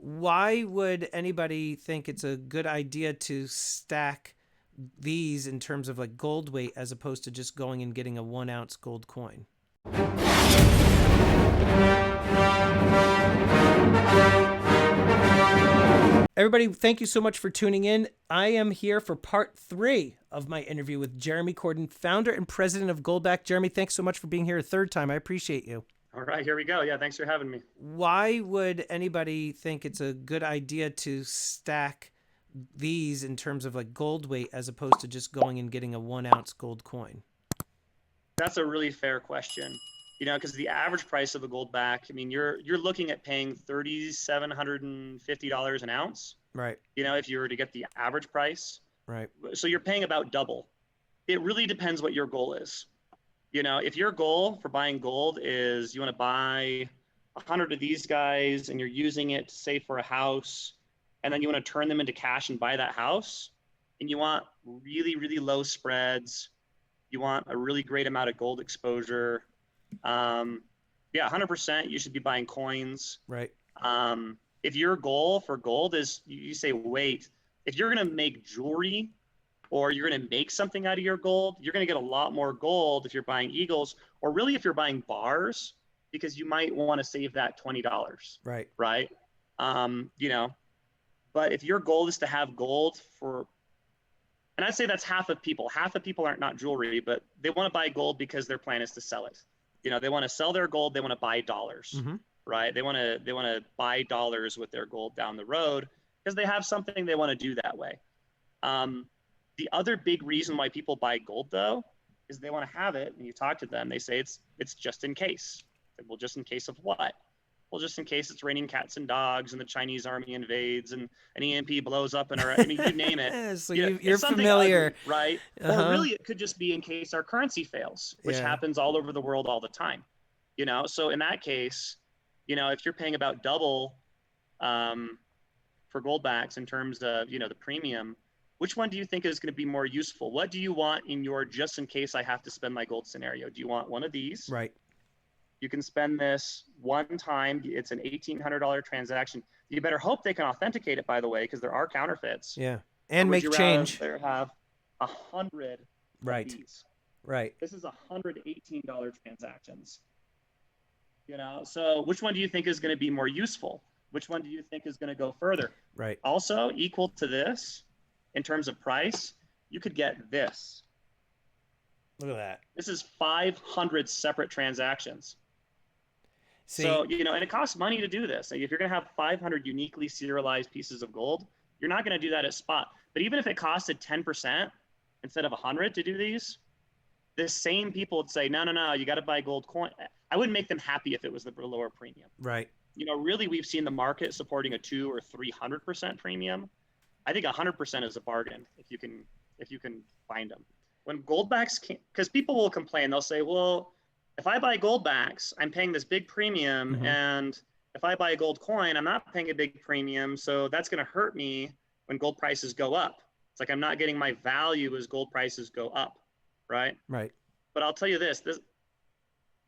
Why would anybody think it's a good idea to stack these in terms of like gold weight as opposed to just going and getting a 1 ounce gold coin? Everybody, thank you so much for tuning in. I am here for part 3 of my interview with Jeremy Corden, founder and president of Goldback. Jeremy, thanks so much for being here a third time. I appreciate you. All right, here we go. Yeah, thanks for having me. Why would anybody think it's a good idea to stack these in terms of like gold weight as opposed to just going and getting a 1 ounce gold coin? That's a really fair question. Because the average price of a Goldback, I mean, you're looking at paying $3,750 an ounce. Right. If you were to get the average price. Right. So you're paying about double. It really depends what your goal is. If your goal for buying gold is you want to buy 100 of these guys and you're using it to save for a house, and then you want to turn them into cash and buy that house, and you want really, really low spreads, you want a really great amount of gold exposure, 100% you should be buying coins. Right. If your goal for gold is, you say, wait, if you're going to make jewelry or you're going to make something out of your gold, you're going to get a lot more gold if you're buying eagles, or really if you're buying bars, because you might want to save that $20. Right. Right. But if your goal is to have gold and I'd say that's half of people aren't not jewelry, but they want to buy gold because their plan is to sell it. They want to sell their gold. They want to buy dollars, right? They want to buy dollars with their gold down the road because they have something they want to do that way. The other big reason why people buy gold, though, is they want to have it. And you talk to them, they say it's just in case. Well, just in case of what? Well, just in case it's raining cats and dogs and the Chinese army invades and an EMP blows up in our, you name it. So you're familiar. Ugly, right? Or really it could just be in case our currency fails, which happens all over the world all the time. So in that case, if you're paying about double for Goldbacks in terms of, the premium, which one do you think is going to be more useful? What do you want in your just in case I have to spend my gold scenario? Do you want one of these? Right. You can spend this one time. It's an $1,800 transaction. You better hope they can authenticate it, by the way, because there are counterfeits. Yeah, and make change. There have 100 right. of these. Right. This is $118 transactions. So which one do you think is going to be more useful? Which one do you think is going to go further? Right. Also, equal to this, in terms of price, you could get this. Look at that. This is 500 separate transactions. See, so, and it costs money to do this. Like, if you're going to have 500 uniquely serialized pieces of gold, you're not going to do that at spot. But even if it costed 10% instead of 100 to do these, the same people would say, no, you got to buy gold coin. I wouldn't make them happy if it was the lower premium. Right. Really, we've seen the market supporting a 200 or 300% premium. I think 100% is a bargain if you can find them. When Goldbacks came, because people will complain, they'll say, well, if I buy Goldbacks, I'm paying this big premium, and if I buy a gold coin, I'm not paying a big premium, so that's going to hurt me when gold prices go up. It's like I'm not getting my value as gold prices go up, right? Right. But I'll tell you this,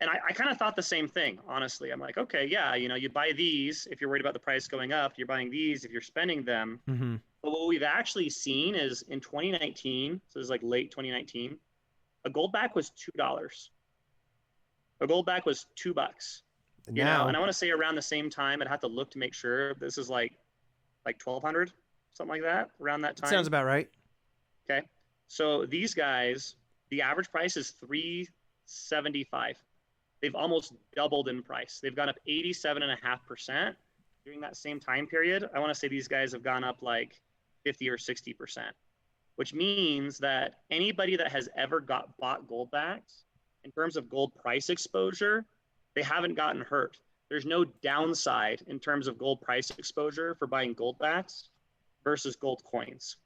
and I kind of thought the same thing, honestly. I'm like, okay, yeah, you buy these if you're worried about the price going up. You're buying these if you're spending them. But what we've actually seen is in 2019, so it was like late 2019, a Goldback was $2. A Goldback was $2. And I want to say around the same time, I'd have to look to make sure this is like 1,200, something like that, around that time. Sounds about right. Okay. So these guys, the average price is $375. They've almost doubled in price. They've gone up 87.5% during that same time period. I want to say these guys have gone up like 50 or 60%, which means that anybody that has ever bought Goldbacks, in terms of gold price exposure, they haven't gotten hurt. There's no downside in terms of gold price exposure for buying Goldbacks versus gold coins.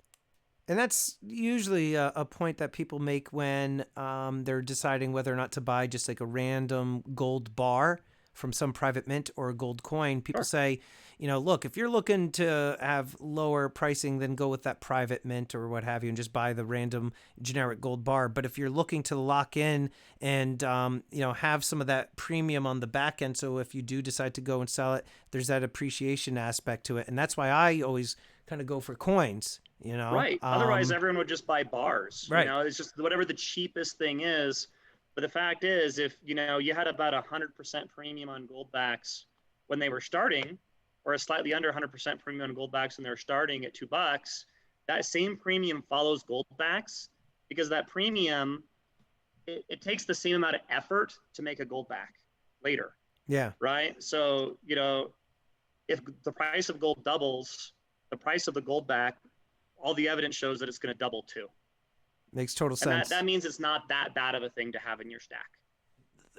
And that's usually a point that people make when they're deciding whether or not to buy just like a random gold bar from some private mint or a gold coin. People say, look, if you're looking to have lower pricing, then go with that private mint or what have you and just buy the random generic gold bar. But if you're looking to lock in and, have some of that premium on the back end, so if you do decide to go and sell it, there's that appreciation aspect to it. And that's why I always kind of go for coins, Right. Otherwise, everyone would just buy bars. Right. It's just whatever the cheapest thing is. But the fact is, if you had about 100% premium on Goldbacks when they were starting, or a slightly under 100% premium on Goldbacks when they were starting at $2, that same premium follows Goldbacks because that premium it takes the same amount of effort to make a Goldback later. Yeah. Right. So if the price of gold doubles, the price of the Goldback, all the evidence shows that it's going to double too. Makes total sense. That means it's not that bad of a thing to have in your stack.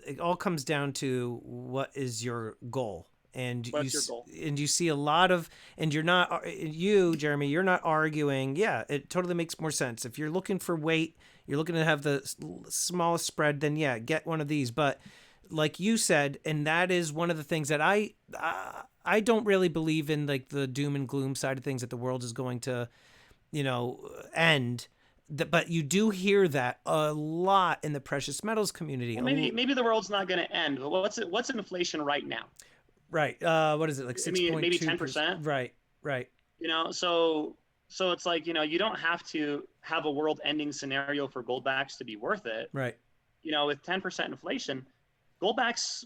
It all comes down to what is your goal. And what's your goal? And you see a lot of, and Jeremy, you're not arguing. Yeah, it totally makes more sense. If you're looking for weight, you're looking to have the smallest spread, then yeah, get one of these. But like you said, and that is one of the things that I don't really believe in, like the doom and gloom side of things, that the world is going to, end. But you do hear that a lot in the precious metals community. Well, maybe the world's not going to end. But what's inflation right now? Right. What is it, like 6.2%? Maybe 10%. Right. So it's like you don't have to have a world-ending scenario for Goldbacks to be worth it. Right. With 10% inflation, Goldbacks,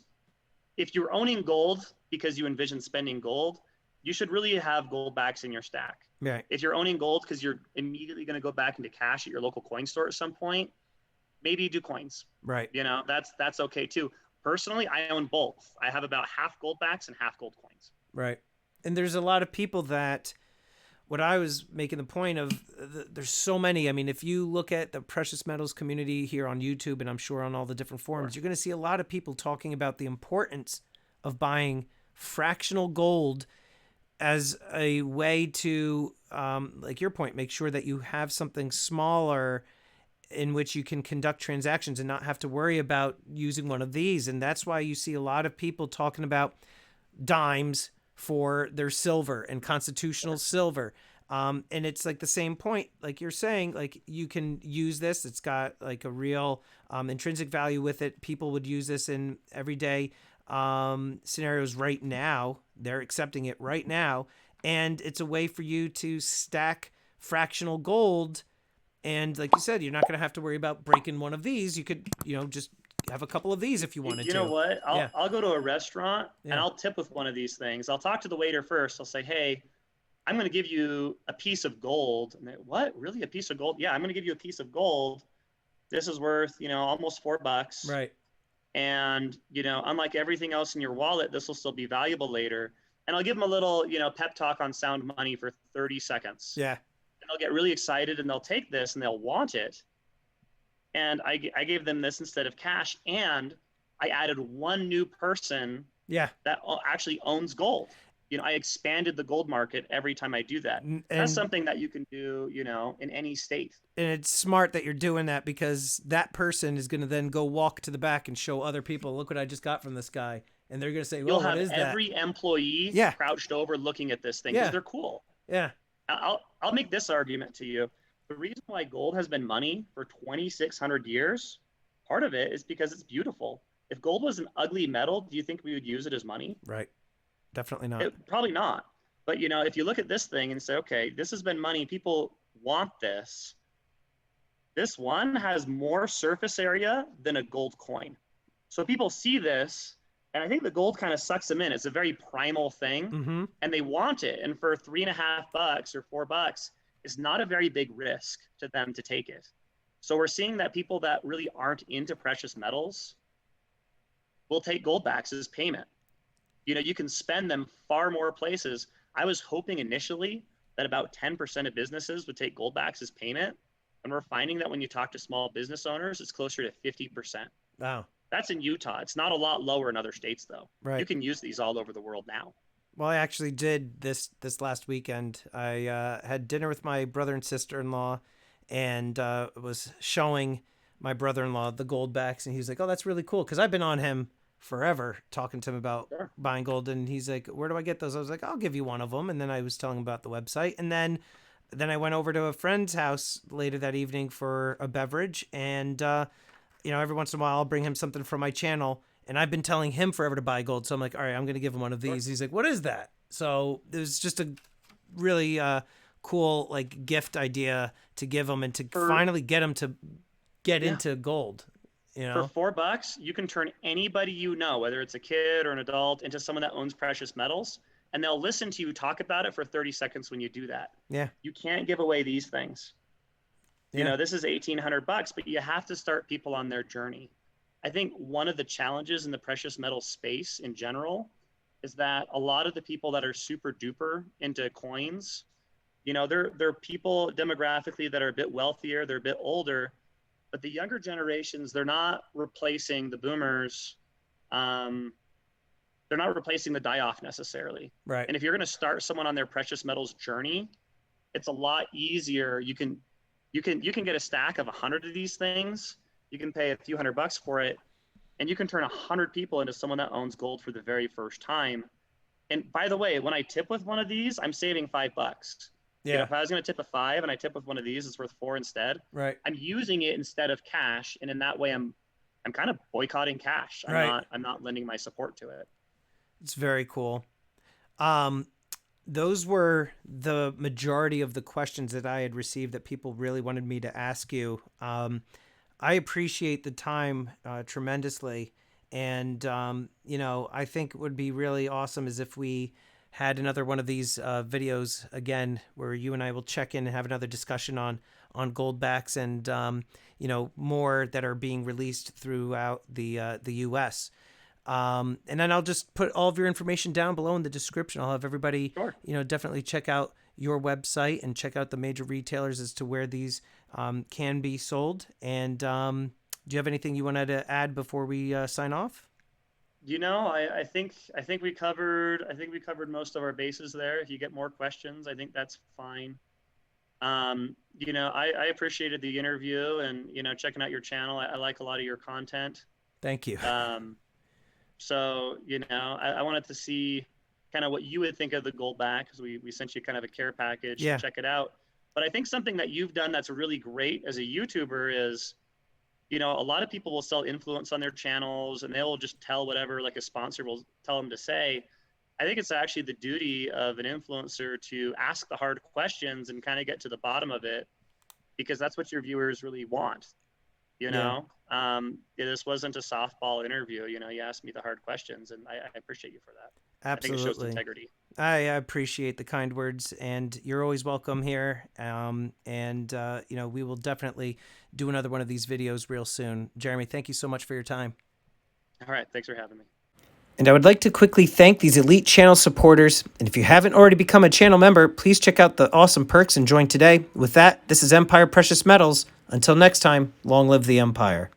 if you're owning gold because you envision spending gold, you should really have Goldbacks in your stack. Right. If you're owning gold because you're immediately going to go back into cash at your local coin store at some point, maybe you do coins. Right. That's okay too. Personally, I own both. I have about half Goldbacks and half gold coins. Right. And there's a lot of people that, what I was making the point of, there's so many. I mean, if you look at the precious metals community here on YouTube, and I'm sure on all the different forums, You're going to see a lot of people talking about the importance of buying fractional gold as a way to, like your point, make sure that you have something smaller in which you can conduct transactions and not have to worry about using one of these. And that's why you see a lot of people talking about dimes for their silver and constitutional silver. And it's like the same point, like you're saying, like you can use this. It's got like a real intrinsic value with it. People would use this in everyday scenarios right now. They're accepting it right now. And it's a way for you to stack fractional gold. And like you said, you're not going to have to worry about breaking one of these. You could, just have a couple of these if you wanted to. You know what? I'll go to a restaurant and I'll tip with one of these things. I'll talk to the waiter first. I'll say, hey, I'm going to give you a piece of gold. And they, what? Really? A piece of gold? Yeah, I'm going to give you a piece of gold. This is worth, almost $4. Right. And, unlike everything else in your wallet, this will still be valuable later. And I'll give them a little, pep talk on sound money for 30 seconds. Yeah. And they'll get really excited and they'll take this and they'll want it. And I gave them this instead of cash. And I added one new person that actually owns gold. I expanded the gold market every time I do that. And that's something that you can do, in any state. And it's smart that you're doing that, because that person is going to then go walk to the back and show other people, look what I just got from this guy. And they're going to say, well, what is that? You'll have every employee crouched over looking at this thing because they're cool. Yeah. I'll make this argument to you. The reason why gold has been money for 2,600 years, part of it is because it's beautiful. If gold was an ugly metal, do you think we would use it as money? Right. Definitely not. Probably not. But, if you look at this thing and say, okay, this has been money. People want this. This one has more surface area than a gold coin. So people see this, and I think the gold kind of sucks them in. It's a very primal thing, and they want it. And for $3.50 or $4, it's not a very big risk to them to take it. So we're seeing that people that really aren't into precious metals will take Goldbacks as payment. You can spend them far more places. I was hoping initially that about 10% of businesses would take Goldbacks as payment. And we're finding that when you talk to small business owners, it's closer to 50%. Wow. That's in Utah. It's not a lot lower in other states, though. Right. You can use these all over the world now. Well, I actually did this last weekend. I had dinner with my brother and sister-in-law, and was showing my brother-in-law the Goldbacks, and he was like, oh, that's really cool, because I've been on him forever talking to him about Sure. buying gold. And he's like, where do I get those? I was like, I'll give you one of them. And then I was telling him about the website. And then I went over to a friend's house later that evening for a beverage. And, every once in a while I'll bring him something from my channel. And I've been telling him forever to buy gold. So I'm like, all right, I'm going to give him one of these. Sure. He's like, what is that? So it was just a really cool like gift idea to give him and to finally get him to get into gold. For $4, you can turn anybody you know, whether it's a kid or an adult, into someone that owns precious metals, and they'll listen to you talk about it for 30 seconds when you do that. Yeah. You can't give away these things. Yeah. This is $1,800, but you have to start people on their journey. I think one of the challenges in the precious metal space in general is that a lot of the people that are super duper into coins, they're people demographically that are a bit wealthier, they're a bit older, but the younger generations, they're not replacing the boomers. They're not replacing the die-off necessarily. Right. And if you're going to start someone on their precious metals journey, it's a lot easier. You can get a stack of 100 of these things. You can pay a few $100 for it, and you can turn 100 people into someone that owns gold for the very first time. And by the way, when I tip with one of these, I'm saving $5. Yeah. If I was going to tip a 5 and I tip with one of these, it's worth 4 instead. Right. I'm using it instead of cash, and in that way, I'm kind of boycotting cash. I'm not lending my support to it. It's very cool. Those were the majority of the questions that I had received that people really wanted me to ask you. I appreciate the time tremendously, and I think it would be really awesome is if we had another one of these videos again, where you and I will check in and have another discussion on Goldbacks and more that are being released throughout the U.S. And then I'll just put all of your information down below in the description. I'll have everybody, Sure. Definitely check out your website and check out the major retailers as to where these can be sold. And do you have anything you wanted to add before we sign off? I think we covered most of our bases there. If you get more questions, I think that's fine. I appreciated the interview and checking out your channel. I like a lot of your content. Thank you. So I wanted to see kind of what you would think of the Goldback, because we sent you kind of a care package to check it out. But I think something that you've done that's really great as a YouTuber is, a lot of people will sell influence on their channels and they'll just tell whatever like a sponsor will tell them to say. I think it's actually the duty of an influencer to ask the hard questions and kind of get to the bottom of it, because that's what your viewers really want. This wasn't a softball interview. You asked me the hard questions, and I appreciate you for that. Absolutely. I think it shows integrity. I appreciate the kind words, and you're always welcome here. We will definitely do another one of these videos real soon. Jeremy, thank you so much for your time. All right. Thanks for having me. And I would like to quickly thank these elite channel supporters. And if you haven't already become a channel member, please check out the awesome perks and join today. With that, this is Empire Precious Metals. Until next time, long live the Empire.